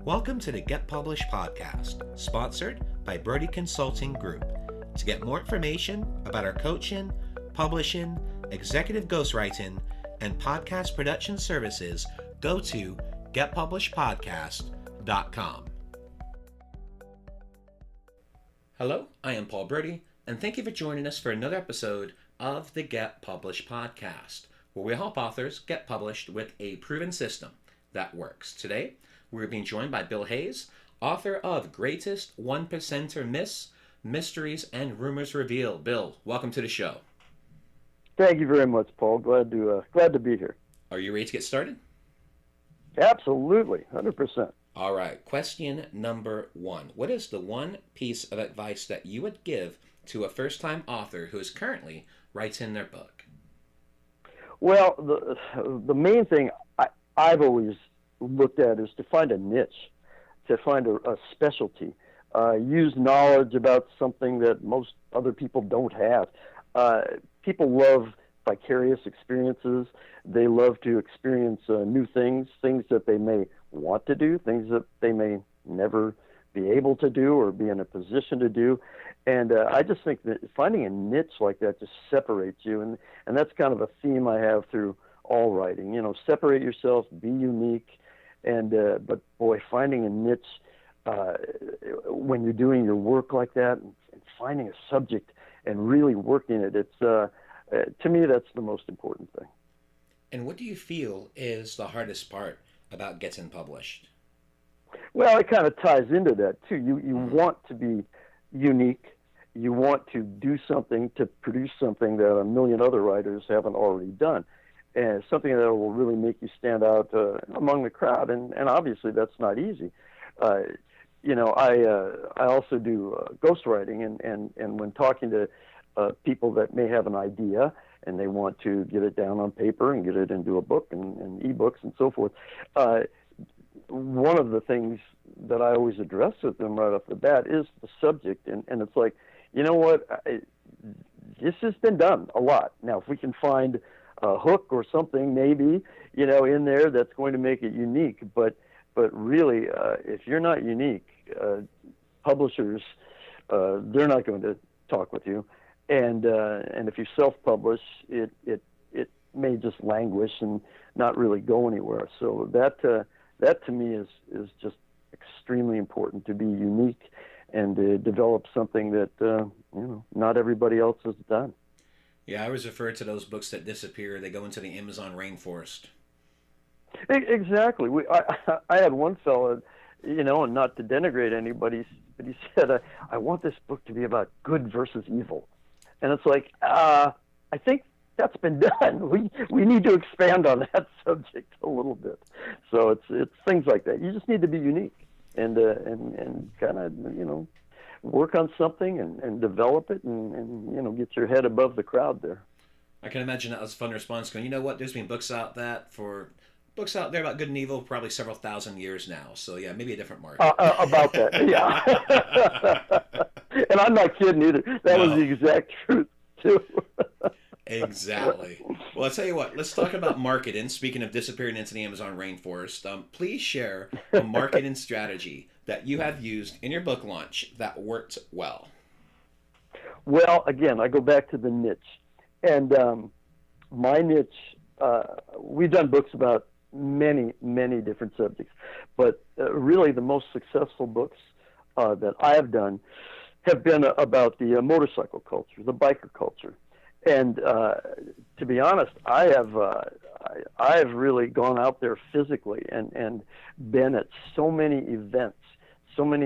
Welcome to the Get Published podcast, sponsored by Brodie Consulting Group. To get more information about our coaching, publishing, executive ghostwriting, and podcast production services, go to getpublishedpodcast.com. Hello, I am Paul Brodie, and thank you for joining us for another episode of the Get Published podcast, where we help authors get published with a proven system that works. Today, we're being joined by Bill Hayes, author of Greatest 1%er Myths, Mysteries, and Rumors Revealed. Bill, welcome to the show. Thank you very much, Paul. Glad to be here. Are you ready to get started? Absolutely, 100%. All right. Question number one. What is the one piece of advice that you would give to a first-time author who is currently writing their book? Well, the main thing I've always looked at is to find a niche, to find a specialty. Use knowledge about something that most other people don't have. People love vicarious experiences. They love to experience new things that they may want to do, things that they may never be able to do or be in a position to do. And I just think that finding a niche like that just separates you. And that's kind of a theme I have through all writing. You know, separate yourself, be unique. And but boy, finding a niche when you're doing your work like that, and finding a subject and really working it, it's to me that's the most important thing. And what do you feel is the hardest part about getting published? Well, it kind of ties into that too. You want to be unique. You want to do something, to produce something that a million other writers haven't already done. And something that will really make you stand out among the crowd, and obviously that's not easy. You know, I also do ghostwriting, and when talking to people that may have an idea and they want to get it down on paper and get it into a book and ebooks and so forth, one of the things that I always address with them right off the bat is the subject, and it's like, you know what, this has been done a lot. Now, if we can find a hook or something maybe, you know, in there that's going to make it unique. But really, if you're not unique, publishers, they're not going to talk with you. And if you self-publish, it may just languish and not really go anywhere. So that to me is just extremely important, to be unique and to develop something that not everybody else has done. Yeah, I always refer to those books that disappear. They go into the Amazon rainforest. Exactly. I had one fellow, you know, and not to denigrate anybody, but he said, I want this book to be about good versus evil. And it's like, I think that's been done. We need to expand on that subject a little bit. So it's things like that. You just need to be unique and kind of, you know, work on something and develop it and you know, get your head above the crowd there. I can imagine that was a fun response going, you know what, there's been books out there about good and evil probably several thousand years now. So yeah, maybe a different market. About that, yeah. And I'm not kidding either. That was the exact truth too. Exactly. Well, I'll tell you what, let's talk about marketing. Speaking of disappearing into the Amazon rainforest, please share a marketing strategy that you have used in your book launch that worked well. Well, again, I go back to the niche. And my niche, we've done books about many, many different subjects. But really the most successful books that I have done have been about the motorcycle culture, the biker culture. And to be honest, I have really gone out there physically and been at so many events, so many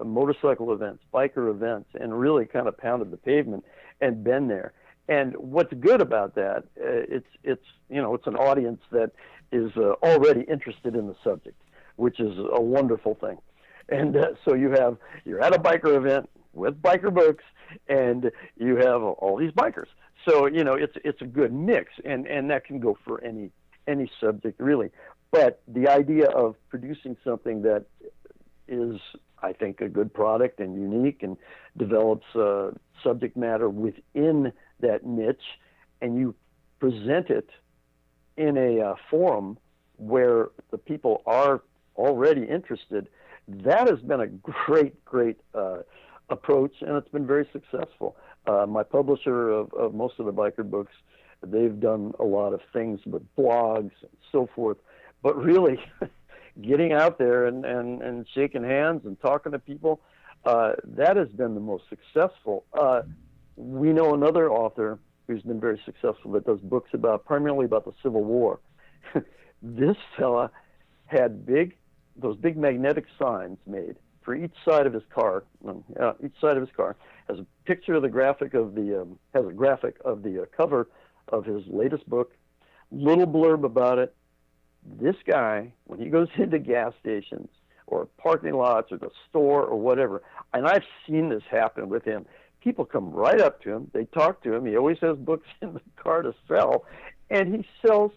motorcycle events, biker events, and really kind of pounded the pavement and been there. And what's good about that, it's an audience that is already interested in the subject, which is a wonderful thing. And so you're at a biker event with biker books, and you have all these bikers. So, you know, it's a good mix, and that can go for any subject, really. But the idea of producing something that is, I think, a good product and unique and develops subject matter within that niche, and you present it in a forum where the people are already interested, that has been a great approach, and it's been very successful. My publisher of most of the biker books, they've done a lot of things with blogs and so forth, but really getting out there and shaking hands and talking to people, that has been the most successful. We know another author who's been very successful that does books primarily about the Civil War. This fella had those big magnetic signs made for each side of his car. Each side of his car has a picture of the graphic of the cover of his latest book. Little blurb about it. This guy, when he goes into gas stations or parking lots or the store or whatever, and I've seen this happen with him. People come right up to him. They talk to him. He always has books in the car to sell, and he sells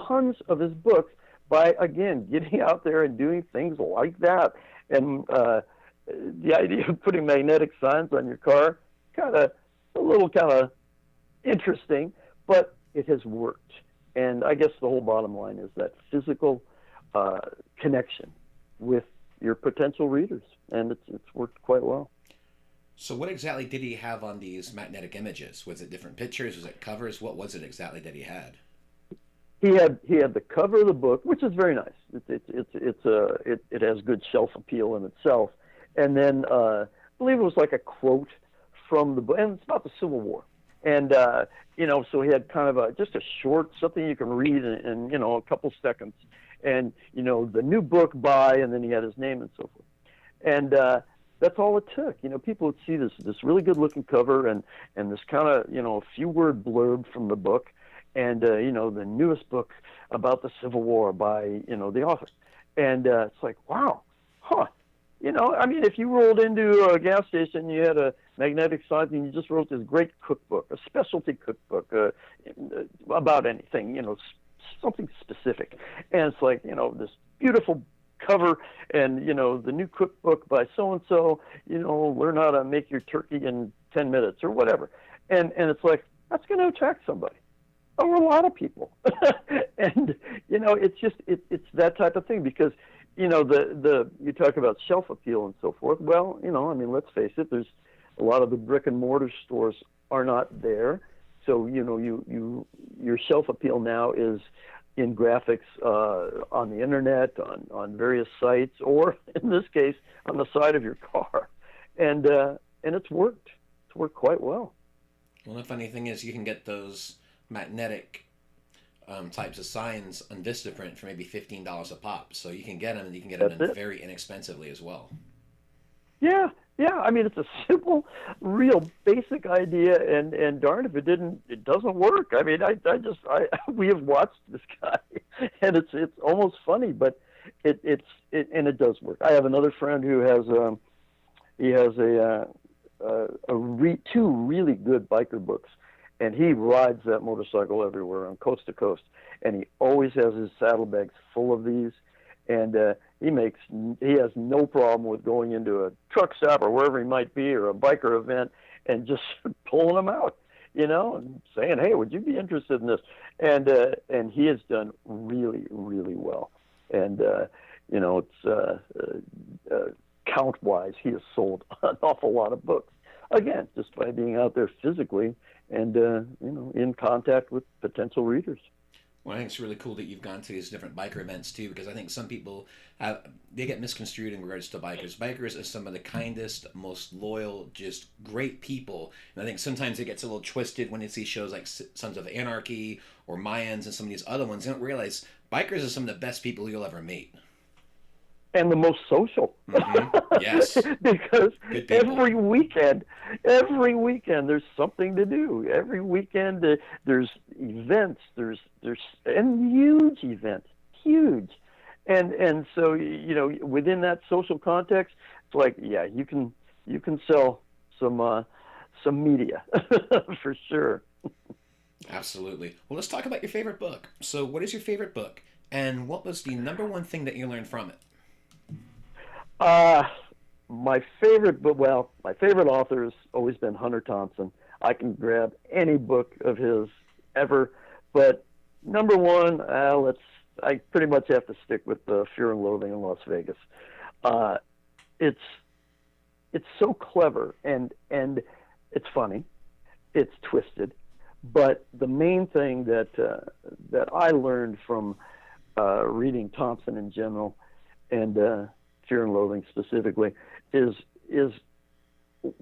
tons of his books by, again, getting out there and doing things like that. And the idea of putting magnetic signs on your car, a little interesting, but it has worked. And I guess the whole bottom line is that physical connection with your potential readers, and it's worked quite well. So what exactly did he have on these magnetic images? Was it different pictures? Was it covers? What was it exactly that he had? He had the cover of the book, which is very nice. It has good shelf appeal in itself, and then I believe it was like a quote from the book, and it's about the Civil War. And so he had kind of just a short, something you can read in a couple seconds, and the new book by, and then he had his name and so forth, and that's all it took. People would see this really good looking cover and this kind of a few word blurb from the book, and the newest book about the Civil War by the author, and it's like, wow, huh. If you rolled into a gas station, you had a magnetic sign, and you just wrote this great cookbook, a specialty cookbook about anything, something specific, and it's like this beautiful cover, and the new cookbook by so and so, learn how to make your turkey in 10 minutes or whatever, and it's like, that's going to attract somebody, or a lot of people. And it's that type of thing, because you talk about shelf appeal and so forth. Well, let's face it, there's a lot of the brick and mortar stores are not there, so your shelf appeal now is in graphics on the internet, on various sites, or in this case, on the side of your car, and it's worked. It's worked quite well. Well, the funny thing is, you can get those magnetic types of signs on Vistaprint for maybe $15 a pop. So you can get them, and you can get them very inexpensively as well. Yeah. It's a simple, real basic idea, and darn if it doesn't work. We have watched this guy, and it's almost funny, but it does work. I have another friend who has two really good biker books, and he rides that motorcycle everywhere on coast to coast, and he always has his saddlebags full of these, and he has no problem with going into a truck stop or wherever he might be, or a biker event, and just pulling them out, and saying, hey, would you be interested in this? And he has done really, really well. And it's count wise, he has sold an awful lot of books, again, just by being out there physically and in contact with potential readers. Well, I think it's really cool that you've gone to these different biker events too, because I think some people they get misconstrued in regards to bikers. Bikers are some of the kindest, most loyal, just great people, and I think sometimes it gets a little twisted when they see shows like Sons of Anarchy or Mayans and some of these other ones. They don't realize bikers are some of the best people you'll ever meet. And the most social. Mm-hmm. Yes. Because every weekend there's something to do. Every weekend there's events, there's and huge events, huge. And so within that social context, it's like, yeah, you can sell some media for sure. Absolutely. Well, let's talk about your favorite book. So, what is your favorite book, and what was the number one thing that you learned from it? My favorite author has always been Hunter Thompson. I can grab any book of his ever, but number one, I pretty much have to stick with Fear and Loathing in Las Vegas. It's so clever, and it's funny, it's twisted, but the main thing that I learned from reading Thompson in general and Fear and Loathing specifically is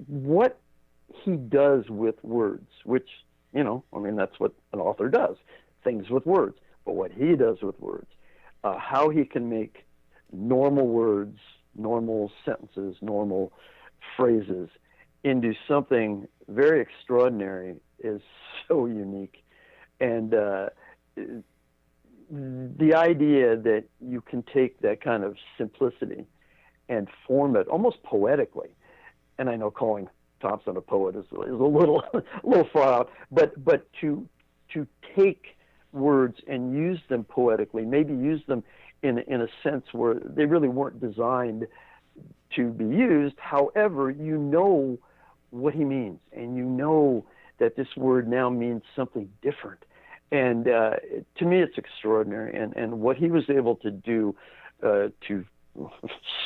what he does with words, which, that's what an author does, things with words. But what he does with words, how he can make normal words, normal sentences, normal phrases into something very extraordinary is so unique. And the idea that you can take that kind of simplicity and form it almost poetically, and I know calling Thompson a poet is a little far out, but to take words and use them poetically, maybe use them in a sense where they really weren't designed to be used. However, you know what he means, and you know that this word now means something different. And to me, it's extraordinary. And what he was able to do to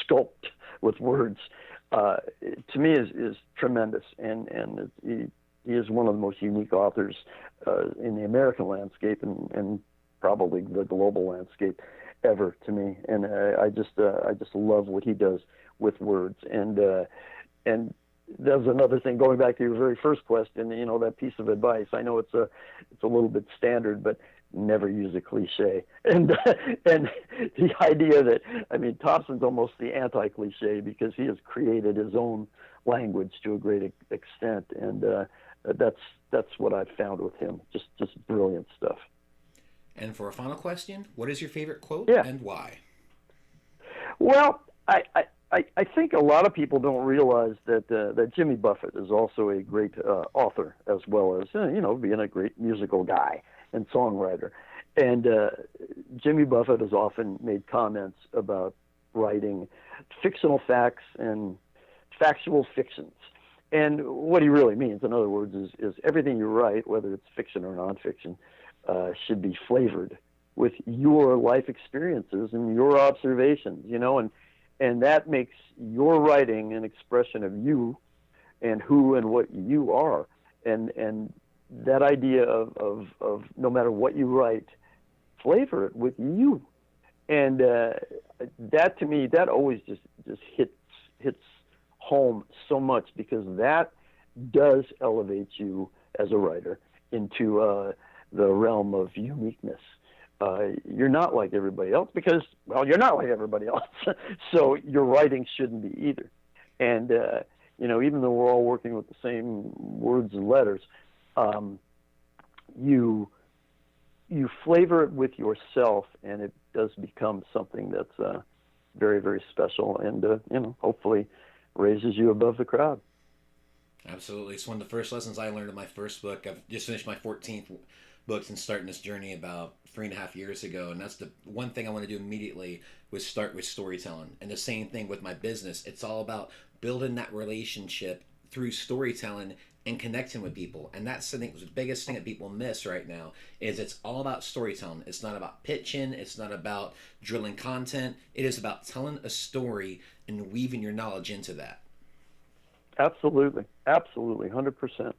sculpt with words, to me, is tremendous. And he is one of the most unique authors in the American landscape and probably the global landscape ever to me. And I just love what he does with words. And there's another thing, going back to your very first question, that piece of advice. I know it's a little bit standard, but never use a cliche. And the idea that, Thompson's almost the anti-cliche, because he has created his own language to a great extent. And that's what I've found with him. Just brilliant stuff. And for a final question, what is your favorite quote and why? Well, I think a lot of people don't realize that Jimmy Buffett is also a great author, as well as being a great musical guy and songwriter. And Jimmy Buffett has often made comments about writing fictional facts and factual fictions. And what he really means, in other words, is everything you write, whether it's fiction or nonfiction, should be flavored with your life experiences and your observations, and that makes your writing an expression of you and who and what you are. And that idea of no matter what you write, flavor it with you. And that, to me, that always just hits home so much, because that does elevate you as a writer into the realm of uniqueness. You're not like everybody else because, you're not like everybody else. So your writing shouldn't be either. And, even though we're all working with the same words and letters, you flavor it with yourself, and it does become something that's very, very special, and, hopefully raises you above the crowd. Absolutely. It's one of the first lessons I learned in my first book. I've just finished my 14th book and starting this journey about 3.5 years ago. And that's the one thing I want to do immediately, was start with storytelling. And the same thing with my business. It's all about building that relationship through storytelling and connecting with people. And that's the biggest thing that people miss right now, is it's all about storytelling. It's not about pitching. It's not about drilling content. It is about telling a story and weaving your knowledge into that. Absolutely. 100%.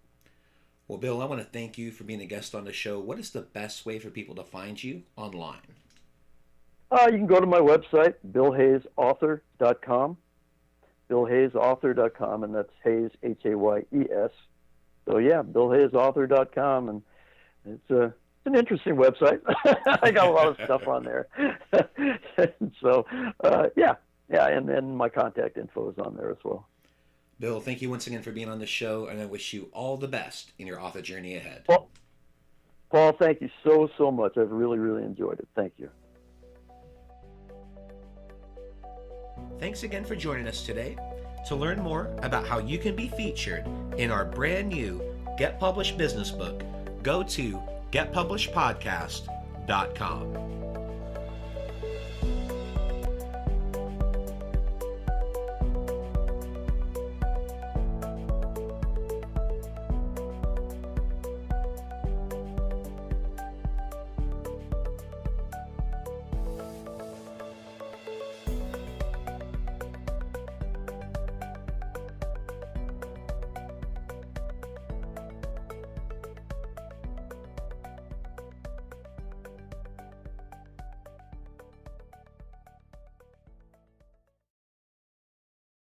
Well, Bill, I want to thank you for being a guest on the show. What is the best way for people to find you online? You can go to my website, billhayesauthor.com. billhayesauthor.com, and that's Hayes, Hayes. So yeah, billhayesauthor.com, and it's an interesting website. I got a lot of stuff on there. So yeah, and then my contact info is on there as well. Bill, thank you once again for being on the show, and I wish you all the best in your author journey ahead. Paul, thank you so much. I've really, really enjoyed it. Thank you. Thanks again for joining us today. To learn more about how you can be featured in our brand new Get Published business book, go to getpublishedpodcast.com.